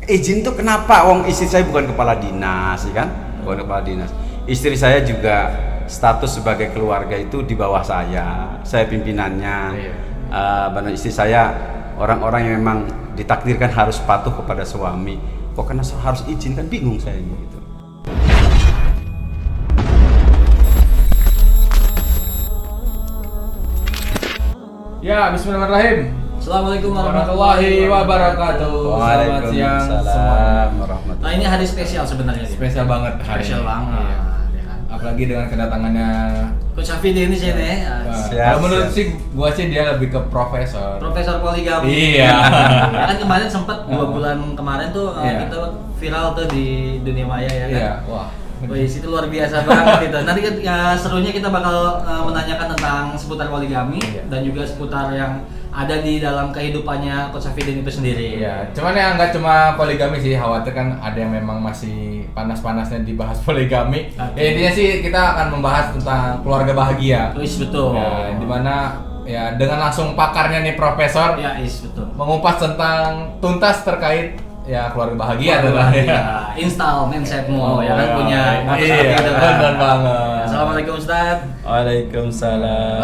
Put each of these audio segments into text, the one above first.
izin tuh kenapa? Wong istri saya bukan kepala dinas, ya kan? Bukan kepala dinas. Istri saya juga status sebagai keluarga itu di bawah saya pimpinannya. Benar, istri saya orang-orang yang memang ditakdirkan harus patuh kepada suami. Kok karena harus izin, kan bingung saya gitu. Ya, bismillahirrahmanirrahim. Assalamualaikum warahmatullahi wabarakatuh. Selamat siang semua. Nah, ini hari spesial sebenarnya. Spesial banget hari Spesial ini. banget. Iya. Ya kan? Apalagi dengan kedatangannya Coach Hafid ini sini. Siap, kalau menurut siap. sih gua sih dia lebih ke profesor. Profesor poligami. Iya. Ya kan kemarin sempat 2 bulan kemarin tuh Iya. kita viral tuh di dunia maya ya kan. Iya, wah. Wih, itu luar biasa banget gitu. Nanti ya, serunya kita bakal menanyakan tentang seputar poligami dan juga seputar yang ada di dalam kehidupannya Coach Hafidin itu sendiri. Iya, cuman yang nggak cuma poligami sih, khawatir kan ada yang memang masih panas-panasnya dibahas poligami. Ya, intinya sih kita akan membahas tentang keluarga bahagia. Is betul. Ya, dimana ya dengan langsung pakarnya nih profesor Ya, is betul. mengupas tentang tuntas terkait ya keluarga bahagia adalah ya. Install mindsetmu ya kan punya iya, gitu kan. benar banget. Assalamualaikum Ustaz. Waalaikumsalam.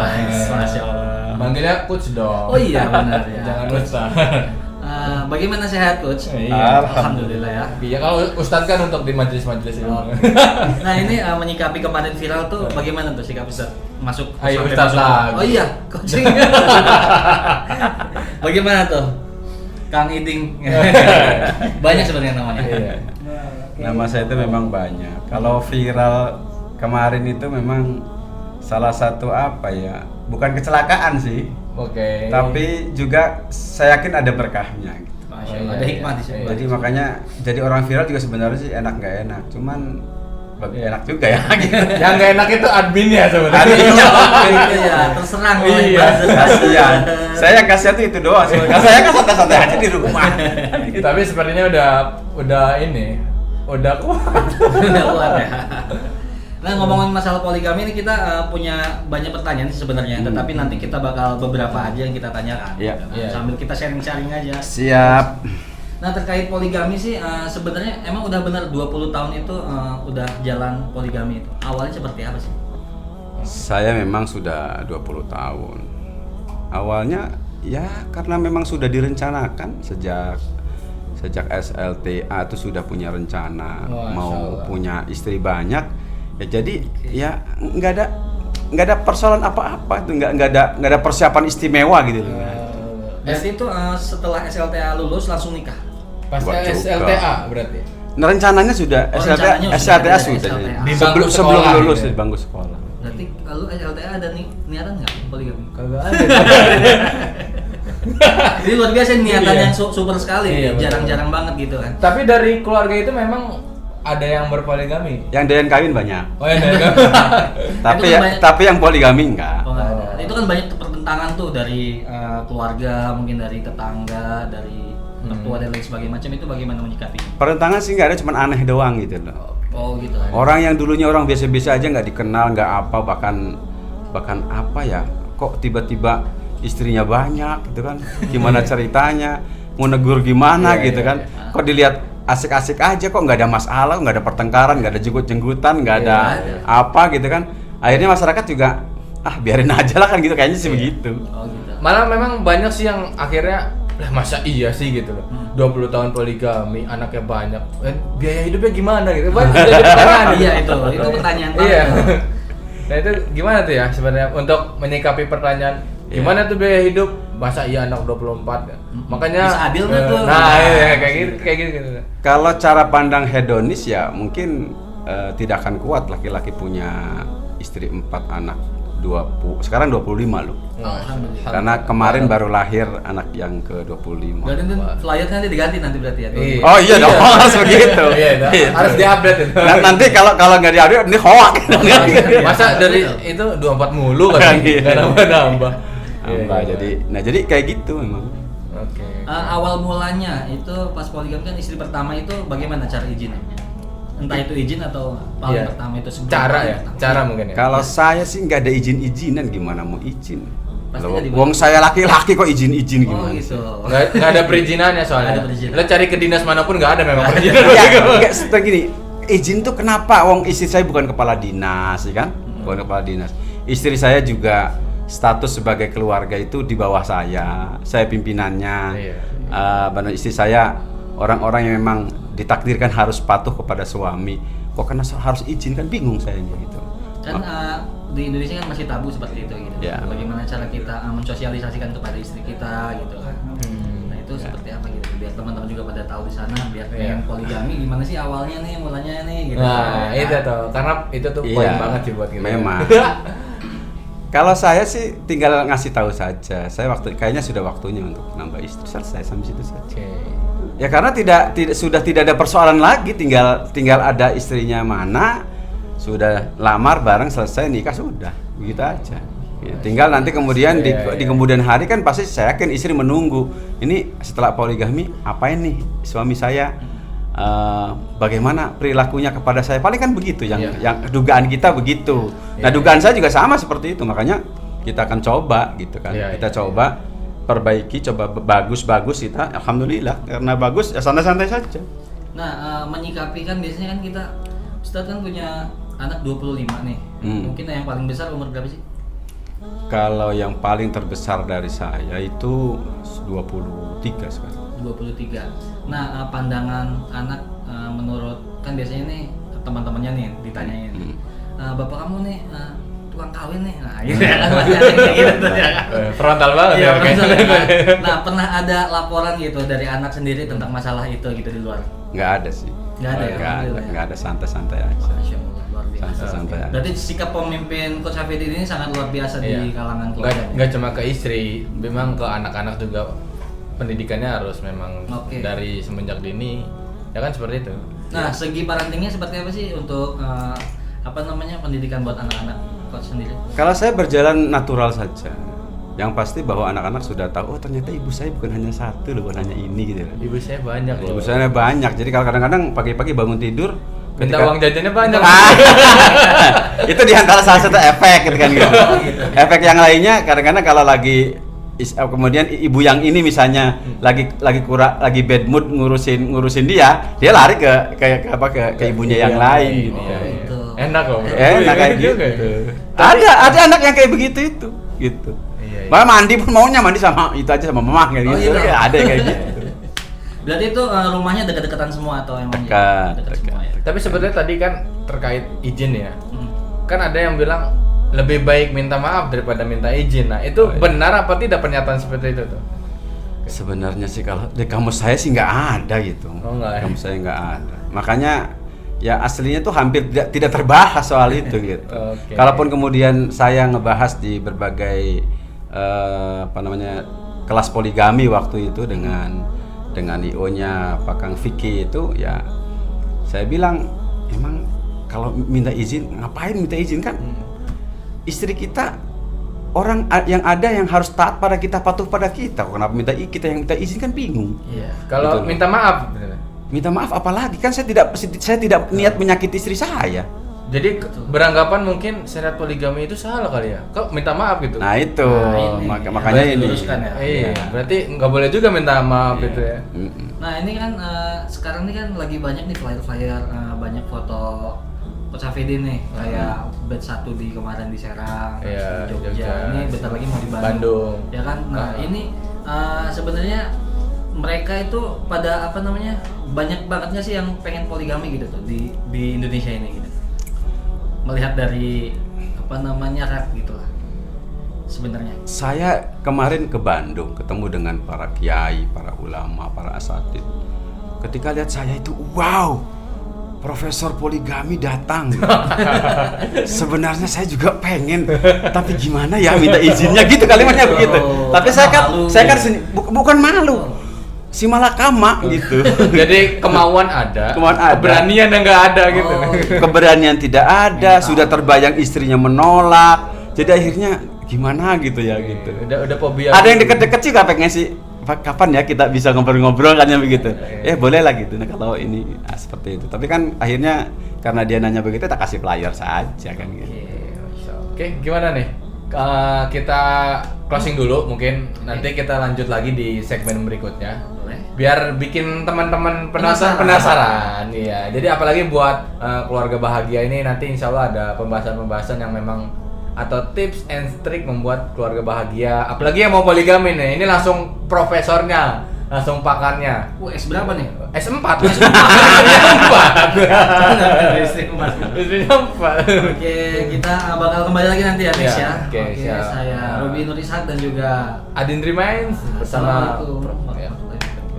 Masya Allah. Manggilnya coach dong. Oh iya benar ya. Jangan Ustaz. Bagaimana sehat Coach? Iya. Alhamdulillah ya. Iya, kalau Ustaz kan untuk di majelis-majelis ini. Nah ini menyikapi kemarin viral tuh bagaimana tuh sikap Ustaz? Masuk Ayo, sampai Ustaz masuk. lagi. Oh iya, coaching. Bagaimana tuh? Kang Iding. Banyak sebenarnya namanya. Iya. Nama saya itu memang banyak. Kalau viral kemarin itu memang salah satu apa ya? Bukan kecelakaan sih. Oke. Tapi juga saya yakin ada berkahnya gitu. Masya Allah, ada hikmah di sini. Jadi makanya jadi orang viral juga sebenarnya sih enak nggak enak. Cuman enak juga ya gitu. Yang nggak enak itu adminnya sebenarnya. Adminnya. Itu ya, terserang oleh Iya. buzzer. Kasihan. Saya yang kasihan tuh itu doang. Sebenarnya saya kan santai-santai aja di rumah. Tapi sepertinya udah ini, udah kuat. Udah kuat ya. Nah ngomongin masalah poligami ini kita punya banyak pertanyaan sih sebenarnya, tetapi nanti kita bakal beberapa aja yang kita tanyakan. Iya. Gitu kan. Iya. Sambil kita sharing-sharing aja. Siap. Nah terkait poligami sih sebenarnya emang udah benar 20 tahun itu udah jalan poligami itu. Awalnya seperti apa sih? Saya memang sudah 20 tahun. Awalnya ya karena memang sudah direncanakan sejak SLTA itu sudah punya rencana Masya mau Allah. punya istri banyak. Ya jadi ya nggak ada persoalan apa-apa itu nggak ada persiapan istimewa gitu loh. Berarti itu setelah SLTA lulus langsung nikah? Pasca Buat juga. SLTA berarti. Nah, rencananya sudah Oh, rencananya SLTA sudah sudah. SLTA. Di Sebelum bangku sebelum sekolah lulus gitu. di bangku sekolah. Berarti kalau SLTA ada niatan nggak poligami? Kagak ada. Ini luar biasa niatan Iya. yang super sekali, Iya, betul. jarang-jarang banget gitu kan. Tapi dari keluarga itu memang ada yang berpoligami. Yang doyan kawin banyak. Oh ya, dari Tapi Itu kan ya, banyak- tapi yang poligami enggak. Oh, nggak ada. Itu kan banyak pertentangan tuh dari keluarga, mungkin dari tetangga, dari mertua dan lain sebagainya macam itu bagaimana menyikapinya? Pertentangan sih nggak ada, cuman aneh doang gitu loh. Oh gitu. Orang yang dulunya orang biasa-biasa aja nggak dikenal, nggak apa, bahkan apa ya? Kok tiba-tiba istrinya banyak gitu kan? Gimana ceritanya? Mau negur gimana Iya, gitu iya, kan? iya. Kok dilihat asik-asik aja, kok nggak ada masalah, nggak ada pertengkaran, nggak ada jenggut-jenggutan, nggak ada Iya, apa gitu kan? Akhirnya masyarakat juga biarin aja lah kan gitu, kayaknya sih begitu. Oh gitu. Malah memang banyak sih yang akhirnya lah masa iya sih gitu loh. 20 tahun poligami, anaknya banyak. Biaya hidupnya gimana gitu. Banyak jadi pertanyaan. Iya itu pertanyaan banget. Iya. Nah itu gimana tuh ya sebenarnya untuk menyikapi pertanyaan gimana tuh biaya hidup? Masa iya anak 24 ya? Makanya Bisa adil nggak tuh? Nah, iya kayak gitu. Kalau cara pandang hedonis ya mungkin tidak akan kuat laki-laki punya istri 4 anak 20, sekarang 25 loh. Alhamdulillah. Karena kemarin baru lahir anak yang ke-25. Berarti itu flyer nanti diganti nanti berarti ya. Iya. Oh iya dong, harus begitu. Iya, harus diupdate itu. Nah, nanti kalau nggak diupdate ini hoak. Masa dari itu 24 mulu kan Iya. enggak nambah-nambah. Nambah, jadi kayak gitu memang. Oke. Awal mulanya itu pas poligami kan istri pertama itu bagaimana cara izinnya? Entah itu izin atau paling Iya. pertama itu sebelum Cara paling ya, pertama. cara mungkin ya. Kalau saya sih nggak ada izin-izinan, gimana mau izin? Pasti Loh, nggak diboleh. wong saya laki-laki kok izin-izin Oh gimana? gitu. Nggak ada perizinannya soalnya. Nggak ada perizinan. Lo cari ke dinas manapun nggak ada memang perizinan. Ya, enggak seperti gini. Izin tuh kenapa? Wong istri saya bukan kepala dinas, ya kan? Bukan kepala dinas. Istri saya juga status sebagai keluarga itu di bawah saya. Saya pimpinannya. Iya. Benar, istri saya orang-orang yang memang ditakdirkan harus patuh kepada suami. Kok karena harus izin kan bingung saya gitu. Kan di Indonesia kan masih tabu seperti itu gitu. Ya. Bagaimana cara kita mensosialisasikan kepada istri kita gitu kan. Nah itu seperti apa gitu biar teman-teman juga pada tahu di sana biar pengen poligami gimana sih awalnya nih mulanya nih gitu. Nah, itu tuh. Karena itu tuh poin Iya, banget sih buat kita. memang. Kalau saya sih tinggal ngasih tahu saja. Saya kayaknya sudah waktunya untuk nambah istri, selesai sampai situ saja. Oke. Ya karena sudah tidak ada persoalan lagi, tinggal ada istrinya mana, sudah lamar bareng selesai nikah sudah, begitu aja. Ya, tinggal nanti kemudian di kemudian hari kan pasti saya yakin istri menunggu. Ini setelah poligami apain nih suami saya, bagaimana perilakunya kepada saya, paling kan begitu yang dugaan kita begitu. Nah dugaan saya juga sama seperti itu, makanya kita akan coba gitu kan, kita coba perbaiki, coba bagus kita, alhamdulillah karena bagus ya santai-santai saja. Nah, menyikapi kan biasanya kan kita Ustadz kan punya anak 25 nih. Mungkin yang paling besar umur berapa sih? Kalau yang paling terbesar dari saya itu 23 sekarang. 23. Nah, pandangan anak menurut kan biasanya nih teman-temannya nih ditanyain. Bapak kamu nih tukang kawin nih. Nah, gitu ya kan pasti ada yang kayak gitu tuh ya kan. Frontal banget ya. Frontal ya kan? Nah, pernah ada laporan gitu dari anak sendiri tentang masalah itu gitu di luar? Nggak ada sih. Nggak ada ya? Nggak ada, santai-santai aja. Masya Allah, luar biasa. Santai-santai aja. Berarti sikap pemimpin Coach Hafidin ini sangat luar biasa di kalangan keluarga. Nggak cuma ke istri, memang ke anak-anak juga pendidikannya harus memang dari semenjak dini, ya kan seperti itu. Nah, segi parentingnya seperti apa sih untuk pendidikan buat anak-anak Coach sendiri? Kalau saya berjalan natural saja. Yang pasti bahwa anak-anak sudah tahu, oh ternyata ibu saya bukan hanya satu loh, bukan hanya ini gitu. Ibu saya banyak loh. Ibu saya banyak. Jadi kalau kadang-kadang pagi-pagi bangun tidur minta uang jajannya banyak. Itu di antara salah satu efek gitu kan gitu. Efek yang lainnya kadang-kadang kalau lagi kemudian ibu yang ini misalnya lagi bad mood ngurusin dia lari ke ibunya yang lain gitu. Gitu. Enak loh. Enak kayak gitu. Ada anak yang kayak begitu itu gitu. Malah mandi pun maunya mandi sama itu aja sama mama kayak gitu. Gitu. Ada yang kayak gitu. Berarti itu rumahnya dekat-dekatan semua atau emang Dekat semua ya? Tapi sebenarnya tadi kan terkait izin ya. Kan ada yang bilang lebih baik minta maaf daripada minta izin. Nah, itu benar apa tidak pernyataan seperti itu tuh? Sebenarnya sih kalau di kamus saya sih nggak ada gitu. Nggak ya? Kamus saya nggak ada. Makanya ya aslinya tuh hampir tidak terbahas soal itu gitu. Kalaupun kemudian saya ngebahas di berbagai kelas poligami waktu itu dengan IO-nya Pak Kang Vicky itu ya saya bilang emang kalau minta izin ngapain minta izin kan istri kita orang yang ada yang harus taat pada kita, patuh pada kita. Kenapa kita yang minta izin kan bingung. Iya. Kalau gitu. Minta maaf apalagi kan saya tidak niat menyakiti istri saya. Jadi beranggapan mungkin syariat poligami itu salah kali ya? Kok minta maaf gitu? Nah itu, makanya ini. Ya. Iya, berarti nggak boleh juga minta maaf gitu ya. Nah ini kan sekarang ini kan lagi banyak nih flyer-flyer banyak foto Coach Hafidin nih kayak batch 1 di kemarin di Serang, di Jogja. Ini bentar lagi mau di Bandung. Ya kan? Nah ini sebenarnya mereka itu pada banyak banget nggak sih yang pengen poligami gitu tuh di Indonesia ini gitu. Melihat dari rap gitu lah sebenarnya. Saya kemarin ke Bandung ketemu dengan para kiai, para ulama, para asatid. Ketika lihat saya itu, wow, profesor poligami datang. Sebenarnya saya juga pengen, tapi gimana ya minta izinnya gitu kalimatnya begitu. Tapi saya kan bukan malu. Si malakama gitu. Jadi kemauan ada, keberanian yang nggak ada gitu. Keberanian tidak ada, sudah terbayang istrinya menolak. Jadi akhirnya gimana gitu ya gitu. Udah fobia. Ada yang deket-deket sih pengen sih kapan ya kita bisa ngobrol-ngobrol kan ya begitu. Boleh lah gitu. Nah, kalau ini seperti itu. Tapi kan akhirnya karena dia nanya begitu, tak kasih flyer saja kan gitu. Oke, gimana nih? kita closing dulu mungkin. Nanti kita lanjut lagi di segmen berikutnya. Boleh. Biar bikin teman-teman penasaran. Iya. Jadi apalagi buat keluarga bahagia ini nanti insya Allah ada pembahasan-pembahasan yang memang atau tips and trik membuat keluarga bahagia. Apalagi yang mau poligami nih. Ini langsung profesornya, langsung pakarnya. S berapa nih? S4. Istrinya 4. Oke, kita bakal kembali lagi nanti ya next ya. Oke, siap. Saya Robi Nur Ishak dan juga Adin Remains bersama Assalamualaikum.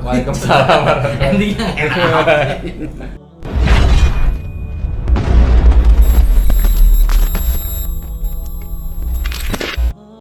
Waalaikumsalam. Endingnya enak.